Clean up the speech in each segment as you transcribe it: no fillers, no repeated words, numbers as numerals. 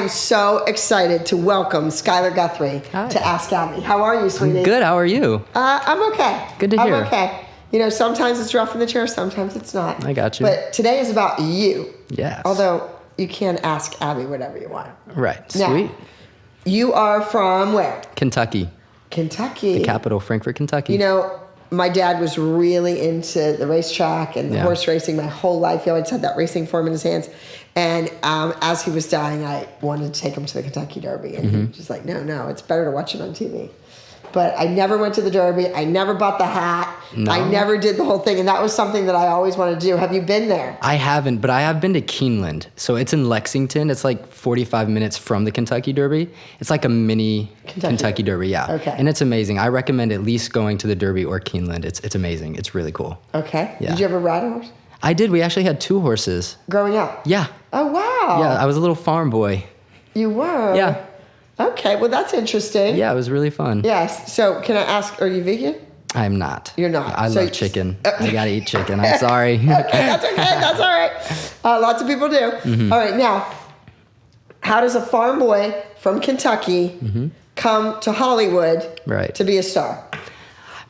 am so excited to welcome Skyler Guthrie to Ask Abby. How are you, sweetie? I'm good. How are you? I'm okay. Good to hear. I'm okay. You know, sometimes it's rough in the chair, sometimes it's not. I got you. But today is about you. Yes. Although you can ask Abby whatever you want. Right. Now, Sweet. You are from where? Kentucky. Kentucky. The capital, Frankfort, Kentucky. You know, my dad was really into the racetrack and horse racing my whole life. He always had that racing form in his hands. And as he was dying, I wanted to take him to the Kentucky Derby. And he was just like, no, it's better to watch it on TV. But I never went to the Derby. I never bought the hat. No. I never did the whole thing. And that was something that I always wanted to do. Have you been there? I haven't, but I have been to Keeneland. So it's in Lexington. It's like 45 minutes from the Kentucky Derby. It's like a mini Kentucky Derby, yeah. Okay. And it's amazing. I recommend at least going to the Derby or Keeneland. It's amazing. It's really cool. Okay. Yeah. Did you ever ride a horse? I did. We actually had 2 horses. Growing up? Yeah. Oh, wow. Yeah, I was a little farm boy. You were? Yeah. Okay, well, that's interesting. Yeah, it was really fun. Yes. So can I ask, are you vegan? I'm not. You're not. I love chicken. I gotta eat chicken. I'm sorry. Okay, that's okay. That's all right. Lots of people do. All right, now, how does a farm boy from Kentucky come to Hollywood to be a star?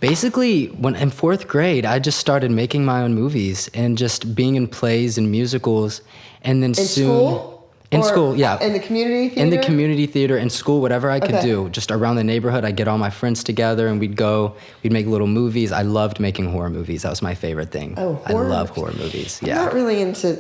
Basically, when in 4th grade, I just started making my own movies and just being in plays and musicals, and then School? In school, yeah. In the community theater? In the community theater, in school, whatever I could do. Just around the neighborhood, I'd get all my friends together and we'd make little movies. I loved making horror movies. That was my favorite thing. Oh, horror? I love horror movies. Yeah. I'm not really into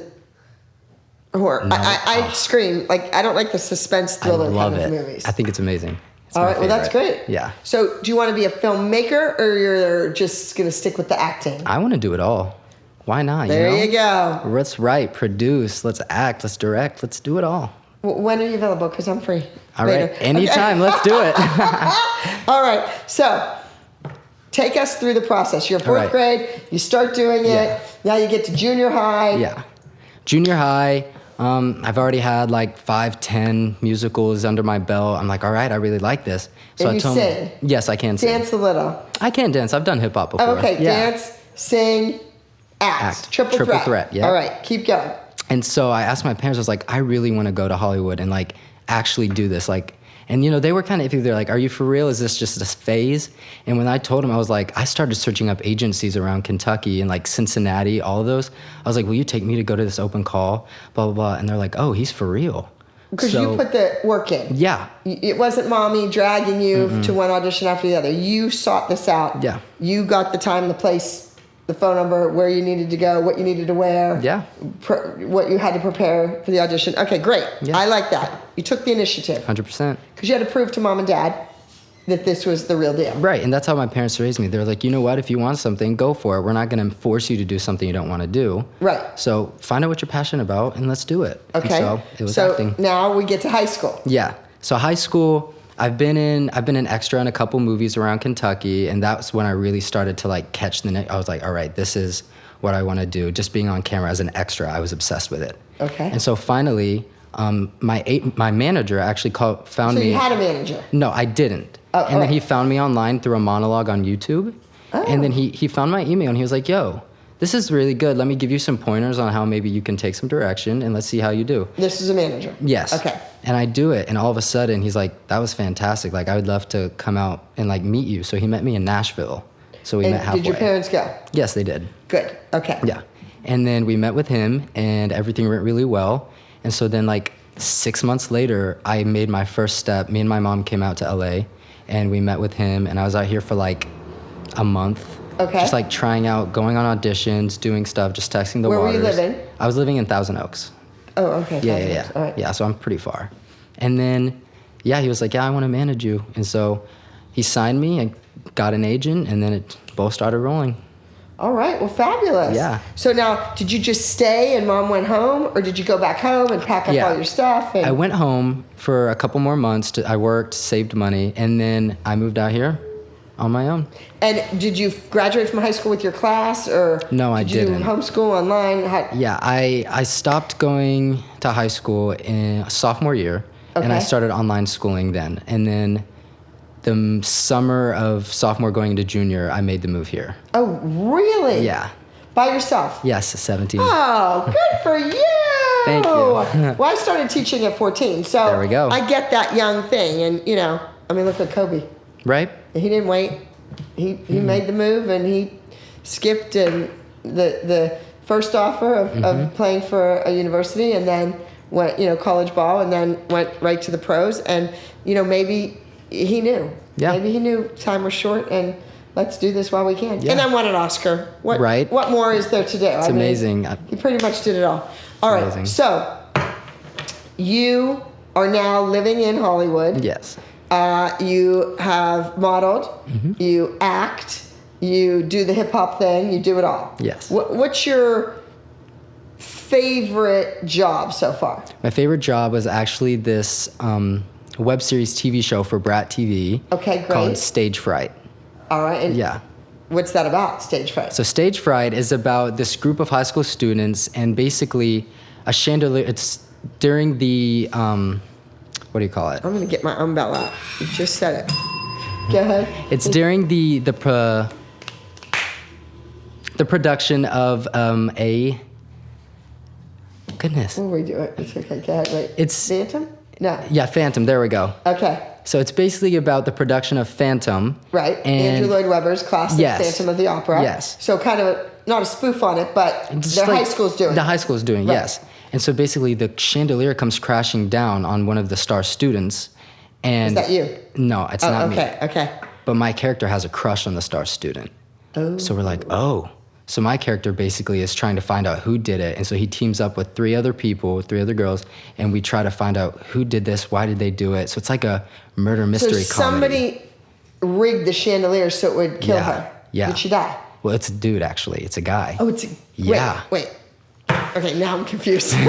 horror. No. I scream. Like, I don't like the suspense thriller I love kind of it. movies. I think it's amazing. It's all my right, well, that's favorite. great. Yeah. So do you want to be a filmmaker or you're just going to stick with the acting? I want to do it all. Why not? There you go. Let's write, produce, let's act, let's direct, let's do it all. When are you available? Because I'm free. All later. right, anytime, let's do it. All right, so take us through the process. You're 4th grade, you start doing it, now you get to junior high. Yeah, junior high, I've already had like 5-10 musicals under my belt. I'm like, all right, I really like this. So And I told sing? Yes, I can sing. Dance a little. I can dance. I've done hip hop before. Oh, okay, yeah. dance, sing, act. Triple threat. Yeah. All right, keep going. And so I asked my parents, I was like, I really want to go to Hollywood and like actually do this. Like, and you know, they were kind of iffy. They're like, are you for real? Is this just a phase? And when I told them, I was like, I started searching up agencies around Kentucky and like Cincinnati, all of those. I was like, will you take me to go to this open call? Blah, blah, blah. And they're like, oh, he's for real. Because you put the work in. Yeah. It wasn't mommy dragging you to one audition after the other. You sought this out. Yeah. You got the time, the place, the phone number, where you needed to go, what you needed to wear. Yeah. What you had to prepare for the audition. Okay, great. Yeah. I like that. You took the initiative. 100%. Because you had to prove to mom and dad that this was the real deal. Right, and that's how my parents raised me. They're like, you know what, if you want something, go for it. We're not going to force you to do something you don't want to do. Right. So find out what you're passionate about and let's do it. Okay. And so it was acting. Now we get to high school. Yeah. So high school, I've been an extra in a couple movies around Kentucky, and that's when I really started to like catch I was like, all right, this is what I want to do. Just being on camera as an extra, I was obsessed with it. Okay. And so finally, my manager actually found me. So you had a manager? No, I didn't. Oh, and then he found me online through a monologue on YouTube. Oh. And then he found my email and he was like, yo, this is really good. Let me give you some pointers on how maybe you can take some direction and let's see how you do. This is a manager? Yes. Okay. And I do it, and all of a sudden he's like, that was fantastic. Like, I would love to come out and like meet you. So he met me in Nashville. So we met halfway. Did your parents go? Yes, they did. Good. Okay. Yeah. And then we met with him and everything went really well. And so then like 6 months later, I made my first step. Me and my mom came out to LA and we met with him, and I was out here for like a month. Okay. Just like trying out, going on auditions, doing stuff, just testing the waters. Where were you living? I was living in Thousand Oaks. Oh, okay. Yeah. All right. Yeah, so I'm pretty far. And then, yeah, he was like, yeah, I want to manage you. And so he signed me, I got an agent, and then it both started rolling. All right, well, fabulous. Yeah. So now, did you just stay and mom went home, or did you go back home and pack up all your stuff? I went home for a couple more months. I worked, saved money, and then I moved out here on my own. And did you graduate from high school with your class, or no, I didn't. Did you homeschool online? Yeah, I stopped going to high school in sophomore year, and I started online schooling then. And then the summer of sophomore going into junior, I made the move here. Oh, really? Yeah. By yourself? Yes, 17. Oh, good for you! Thank you. Well, I started teaching at 14, so There we go. I get that young thing. And, I mean, look at Kobe. Right? He didn't wait. He made the move, and he skipped and the first offer of playing for a university, and then went, college ball, and then went right to the pros. And, maybe he knew. Yeah. Maybe he knew time was short, and let's do this while we can. Yeah. And then won an Oscar. Right. What more is there to do? It's amazing. He pretty much did it all. All right. Amazing. So you are now living in Hollywood. Yes. You have modeled. You act. You do the hip hop thing. You do it all. Yes. What's your favorite job so far? My favorite job was actually this web series TV show for Brat TV. Okay, great. Called Stage Fright. All right. And Yeah. what's that about, Stage Fright? So Stage Fright is about this group of high school students, and basically a chandelier. It's during the what do you call it? I'm gonna get my umbrella out. You just said it. Go ahead. It's during the production of a. Goodness. We'll redo it. It's okay. Go ahead. Wait. It's Phantom? No. Yeah, Phantom. There we go. Okay. So it's basically about the production of Phantom. Right. And Andrew Lloyd Webber's classic Yes. Phantom of the Opera. Yes. So kind of not a spoof on it, but Just the like high school's doing The it. high school's doing, Right. yes. And so basically the chandelier comes crashing down on one of the star students. And Is that you? No, it's not me. Okay. But my character has a crush on the star student. Oh. So we're like, oh. So my character basically is trying to find out who did it. And so he teams up with 3 other people, 3 other girls, and we try to find out who did this, why did they do it. So it's like a murder mystery So comedy. somebody rigged the chandelier so it would kill her. Yeah. Did she die? Well, it's a dude, actually. It's a guy. Oh, it's a... Yeah. Wait. Okay, now I'm confused. Okay,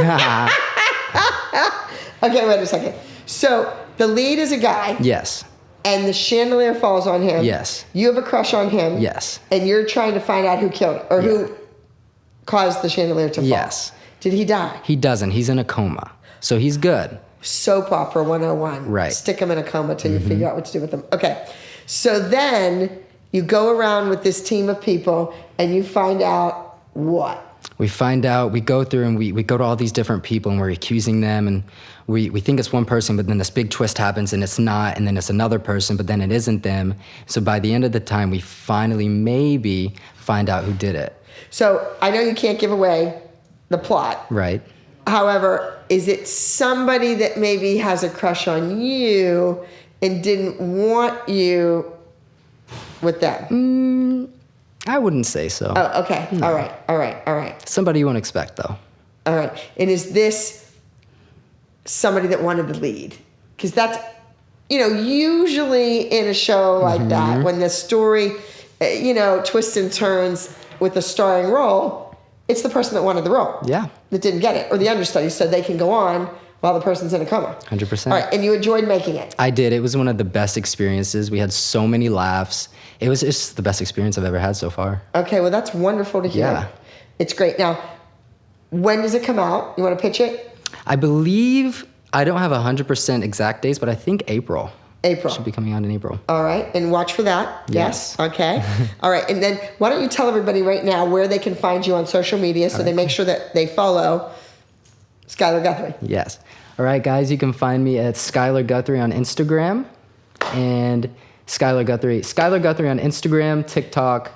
wait a second. So the lead is a guy. Yes. And the chandelier falls on him. Yes. You have a crush on him. Yes. And you're trying to find out who killed or who caused the chandelier to fall. Yes. Did he die? He doesn't. He's in a coma. So he's good. Soap opera 101. Right. Stick him in a coma till you figure out what to do with them. Okay. So then you go around with this team of people and you find out what? We find out, we go through and we go to all these different people and we're accusing them, and we think it's one person, but then this big twist happens and it's not, and then it's another person, but then it isn't them. So by the end of the time, we finally maybe find out who did it. So I know you can't give away the plot. Right. However, is it somebody that maybe has a crush on you and didn't want you with them? I wouldn't say so. Oh, okay. No. All right. Somebody you won't expect, though. All right. And is this somebody that wanted the lead? Because that's, usually in a show like that, when the story, twists and turns with a starring role, it's the person that wanted the role. Yeah. That didn't get it. Or the understudy, so they can go on while the person's in a coma. 100%. All right. And you enjoyed making it. I did. It was one of the best experiences. We had so many laughs. It's the best experience I've ever had so far. Okay. Well, that's wonderful to hear. Yeah. It's great. Now, when does it come out? You want to pitch it? I believe, I don't have 100% exact dates, but I think April. April. Should be coming out in April. All right. And watch for that. Yes. Okay. All right. And then why don't you tell everybody right now where they can find you on social media so they make sure that they follow Skyler Guthrie. Yes. All right, guys, you can find me at Skyler Guthrie on Instagram and Skyler Guthrie on Instagram, TikTok,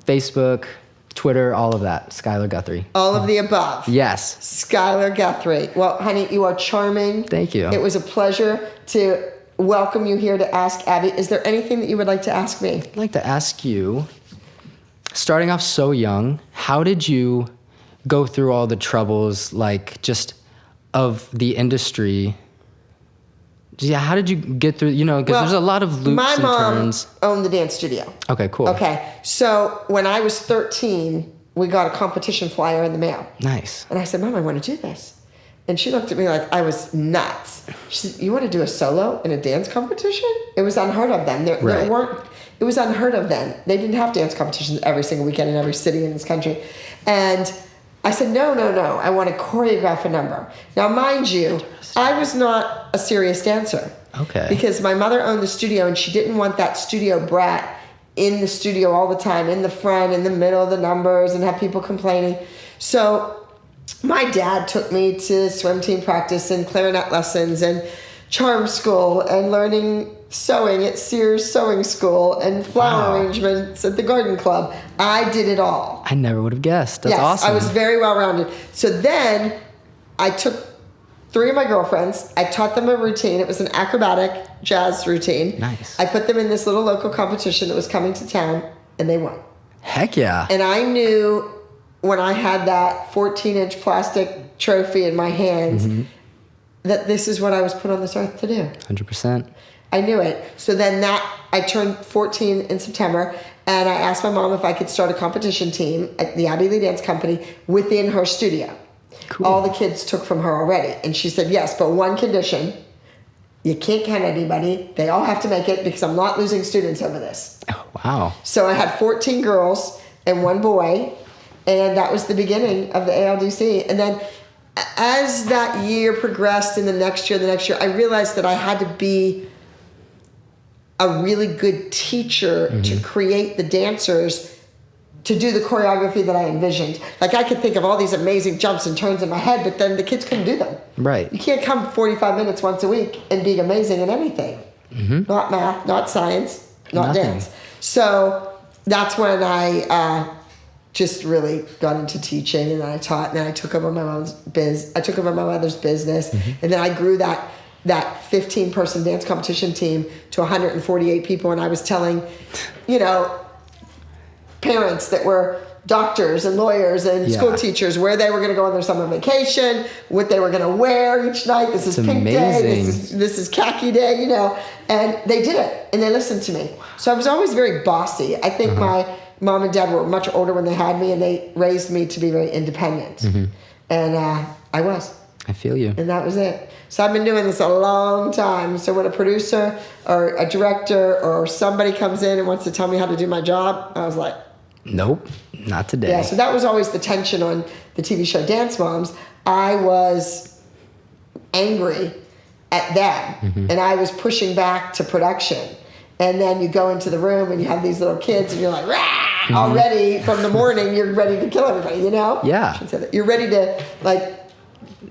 Facebook, Twitter, all of that. Skyler Guthrie. All of the above. Yes. Skyler Guthrie. Well, honey, you are charming. Thank you. It was a pleasure to welcome you here to Ask Abby. Is there anything that you would like to ask me? I'd like to ask you, starting off so young, how did you go through all the troubles, like just of the industry? Yeah, how did you get through, because there's a lot of loops my and mom turns. owned the dance studio. Okay, cool. Okay, so when I was 13, we got a competition flyer in the mail. Nice. And I said, Mom, I want to do this. And she looked at me like I was nuts. She said, you want to do a solo in a dance competition? It was unheard of then. There weren't, it was unheard of then. They didn't have dance competitions every single weekend in every city in this country. And I said, no. I want to choreograph a number. Now, mind you, I was not a serious dancer. Okay. Because my mother owned the studio and she didn't want that studio brat in the studio all the time, in the front, in the middle of the numbers, and have people complaining. So my dad took me to swim team practice and clarinet lessons and charm school and learning sewing at Sears Sewing School and flower arrangements at the garden club. I did it all. I never would have guessed. That's awesome. I was very well rounded. So then I took 3 of my girlfriends. I taught them a routine. It was an acrobatic jazz routine. Nice. I put them in this little local competition that was coming to town, and they won. Heck yeah. And I knew when I had that 14-inch plastic trophy in my hands that this is what I was put on this earth to do. 100%. I knew it. So then I turned 14 in September, and I asked my mom if I could start a competition team at the Abbey Lee Dance Company within her studio. Cool. All the kids took from her already. And she said, yes, but one condition. You can't count anybody. They all have to make it because I'm not losing students over this. Oh, wow. So I had 14 girls and 1 boy, and that was the beginning of the ALDC. And then as that year progressed and the next year, I realized that I had to be a really good teacher to create the dancers to do the choreography that I envisioned. Like I could think of all these amazing jumps and turns in my head, but then the kids couldn't do them. Right. You can't come 45 minutes once a week and be amazing in anything. Not math, not science, not dance. So that's when I just really got into teaching, and then I taught, and then I took over my mother's business, and then I grew that 15-person dance competition team to 148 people, and I was telling, parents that were doctors and lawyers and school teachers where they were going to go on their summer vacation, what they were going to wear each night. This is pink day, this is khaki day, and they did it, and they listened to me. So I was always very bossy. I think my mom and dad were much older when they had me, and they raised me to be very independent. And I was. I feel you. And that was it. So I've been doing this a long time. So when a producer or a director or somebody comes in and wants to tell me how to do my job, I was like, nope, not today. Yeah, so that was always the tension on the TV show Dance Moms. I was angry at them, and I was pushing back to production. And then you go into the room and you have these little kids, and you're like, rah! Already from the morning, you're ready to kill everybody, Yeah. You're ready to,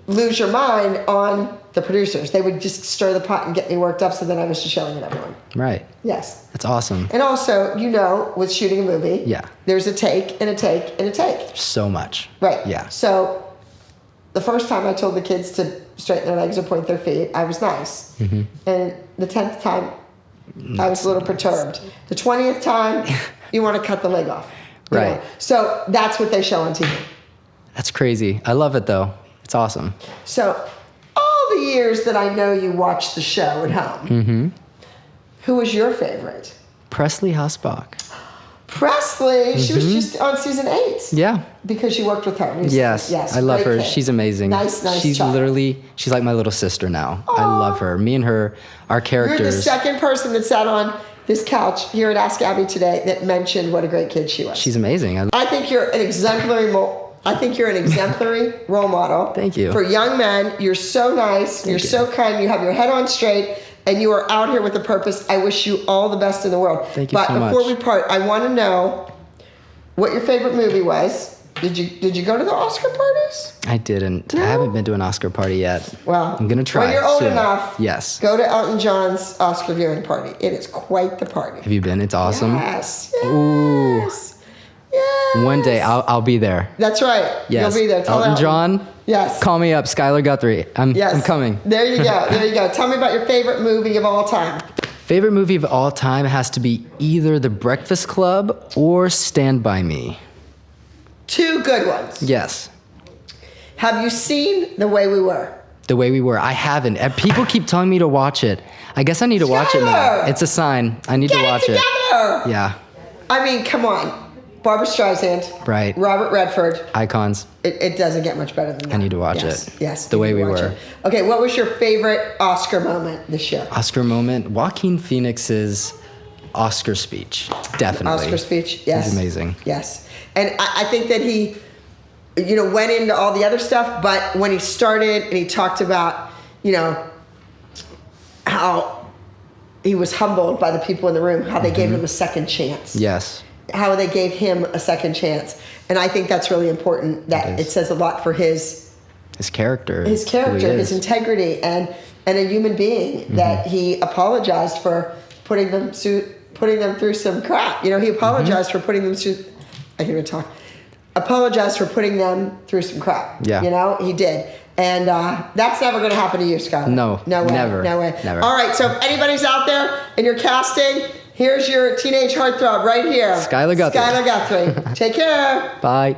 lose your mind on the producers. They would just stir the pot and get me worked up, so then I was just yelling at everyone. Right. Yes. That's awesome. And also, with shooting a movie, there's a take and a take and a take. So much. Right. Yeah. So the first time I told the kids to straighten their legs or point their feet, I was nice. And the 10th time, I was a little perturbed. The 20th time, you want to cut the leg off. Right. So that's what they show on TV. That's crazy. I love it, though. It's awesome. So all the years that I know you watched the show at home, who was your favorite? Presley Hasbach. Presley, she was just on season 8. Yeah. Because you worked with her recently. Yes. I love her. Kid. She's amazing. Nice She's child. She's like my little sister now. Aww. I love her. Me and her, our characters. You're the second person that sat on this couch here at Ask Abby today that mentioned what a great kid she was. She's amazing. I think you're an exemplary role model. Thank you. For young men. You're so nice. You're so kind. You have your head on straight, and you are out here with a purpose. I wish you all the best in the world. Thank you so much. But before we part, I want to know what your favorite movie was. Did you go to the Oscar parties? I didn't. No? I haven't been to an Oscar party yet. Well, I'm gonna try. When you're old soon. enough, yes. Go to Elton John's Oscar viewing party. It is quite the party. Have you been? It's awesome. Yes. Ooh. Yes. Yes. One day I'll be there. That's right. Yes. You'll be there. Tell Elton John. Yes. Call me up, Skyler Guthrie. I'm coming. There you go. There you go. Tell me about your favorite movie of all time. Favorite movie of all time has to be either The Breakfast Club or Stand By Me. 2 good ones. Yes. Have you seen The Way We Were? The Way We Were. I haven't. And people keep telling me to watch it. I guess I need to watch it now. It's a sign. I need to watch it. Yeah. I mean, come on. Barbra Streisand. Right. Robert Redford. Icons. It doesn't get much better than that. I need to watch it. Yes. The Way We Were. It. Okay, what was your favorite Oscar moment this year? Oscar moment. Joaquin Phoenix's Oscar speech. Definitely. Oscar speech, yes. He's amazing. Yes. And I think that he, went into all the other stuff, but when he started and he talked about, how he was humbled by the people in the room, how they gave him a second chance. Yes. how they gave him a second chance. And I think that's really important. That it says a lot for his character, his integrity, and a human being, that he apologized for putting them through some crap. You know, he apologized for putting them through. I can't even talk. Apologized for putting them through some crap. Yeah. You know, he did. And that's never going to happen to you, Skyler. No. No way. Never. No way. Never. All right. So if anybody's out there and you're casting, here's your teenage heartthrob right here. Skyler Guthrie. Skyler Guthrie. Take care. Bye.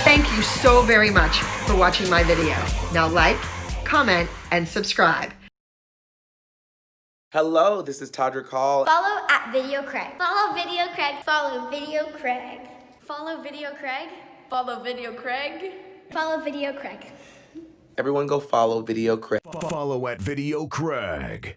Thank you so very much for watching my video. Now like, comment, and subscribe. Hello, this is Todrick Hall. Follow at VideoCraig. Follow VideoCraig. Follow VideoCraig. Follow VideoCraig. Follow VideoCraig. Follow VideoCraig. Everyone go follow VideoCraig. Follow at VideoCraig.